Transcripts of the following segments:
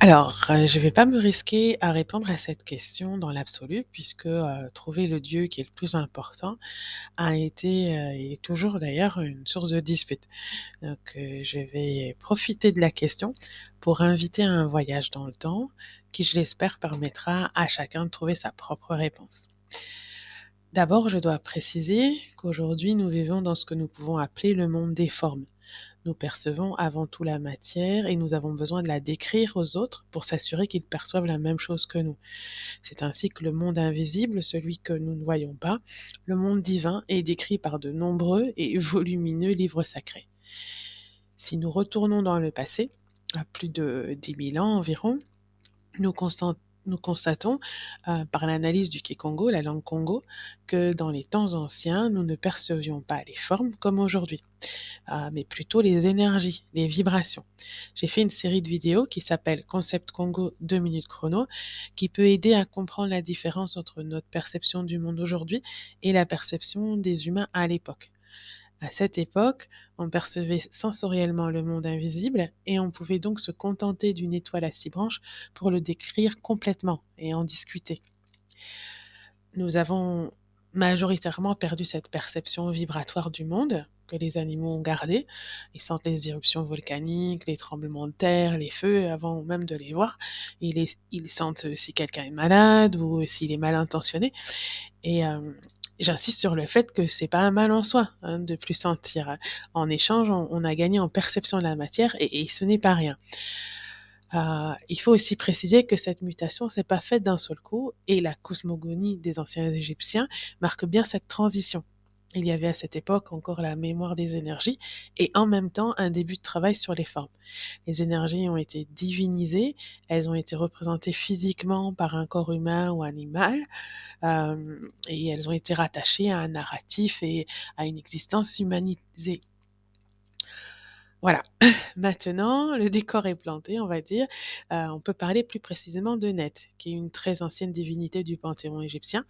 Je vais pas me risquer à répondre à cette question dans l'absolu puisque, trouver le Dieu qui est le plus important a été, et est toujours d'ailleurs une source de dispute. Je vais profiter de la question pour inviter à un voyage dans le temps qui, je l'espère, permettra à chacun de trouver sa propre réponse. D'abord, je dois préciser qu'aujourd'hui, nous vivons dans ce que nous pouvons appeler le monde des formes. Nous percevons avant tout la matière et nous avons besoin de la décrire aux autres pour s'assurer qu'ils perçoivent la même chose que nous. C'est ainsi que le monde invisible, celui que nous ne voyons pas, le monde divin, est décrit par de nombreux et volumineux livres sacrés. Si nous retournons dans le passé, à plus de 10 000 ans environ, nous constatons, par l'analyse du Kikongo, la langue Congo, que dans les temps anciens, nous ne percevions pas les formes comme aujourd'hui, mais plutôt les énergies, les vibrations. J'ai fait une série de vidéos qui s'appelle Concept Congo 2 minutes chrono, qui peut aider à comprendre la différence entre notre perception du monde aujourd'hui et la perception des humains à l'époque. À cette époque, on percevait sensoriellement le monde invisible et on pouvait donc se contenter d'une étoile à 6 branches pour le décrire complètement et en discuter. Nous avons majoritairement perdu cette perception vibratoire du monde que les animaux ont gardée. Ils sentent les éruptions volcaniques, les tremblements de terre, les feux avant même de les voir. Ils sentent si quelqu'un est malade ou s'il est mal intentionné. Et j'insiste sur le fait que c'est pas un mal en soi, hein, de plus sentir. En échange, on a gagné en perception de la matière et ce n'est pas rien. Il faut aussi préciser que cette mutation s'est pas faite d'un seul coup et la cosmogonie des anciens Égyptiens marque bien cette transition. Il y avait à cette époque encore la mémoire des énergies et en même temps un début de travail sur les formes. Les énergies ont été divinisées, elles ont été représentées physiquement par un corps humain ou animal, et elles ont été rattachées à un narratif et à une existence humanisée. Voilà. Maintenant, le décor est planté, on va dire. On peut parler plus précisément de Net, qui est une très ancienne divinité du panthéon égyptien.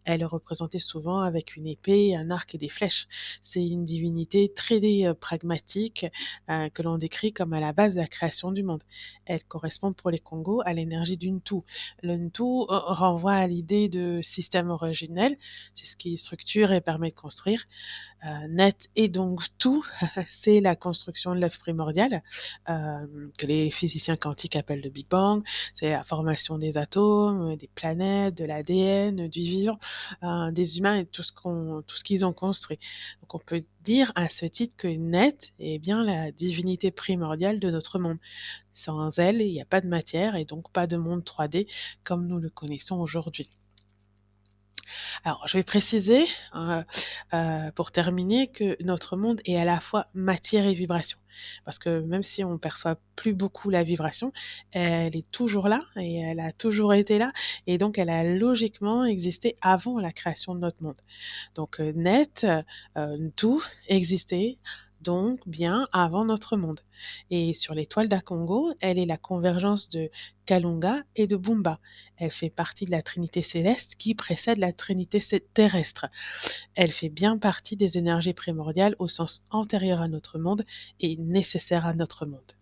Elle est représentée souvent avec une épée, un arc et des flèches. C'est une divinité très pragmatique, que l'on décrit comme à la base de la création du monde. Elle correspond pour les Congos à l'énergie du Ntu. Le Ntu renvoie à l'idée de système originel, c'est ce qui structure et permet de construire. Net et donc tout, c'est la construction de l'œuf primordial, que les physiciens quantiques appellent le Big Bang. C'est la formation des atomes, des planètes, de l'ADN, du vivant, des humains et tout ce qu'ils ont construit. Donc on peut dire à ce titre que Net est bien la divinité primordiale de notre monde. Sans elle, il n'y a pas de matière et donc pas de monde 3D comme nous le connaissons aujourd'hui. Alors, je vais préciser, pour terminer, que notre monde est à la fois matière et vibration. Parce que même si on ne perçoit plus beaucoup la vibration, elle est toujours là et elle a toujours été là et donc elle a logiquement existé avant la création de notre monde. Donc, net, tout existait donc bien avant notre monde. Et sur l'étoile d'Akongo, elle est la convergence de Kalunga et de Bumba. Elle fait partie de la Trinité céleste qui précède la Trinité terrestre. Elle fait bien partie des énergies primordiales au sens antérieur à notre monde et nécessaire à notre monde.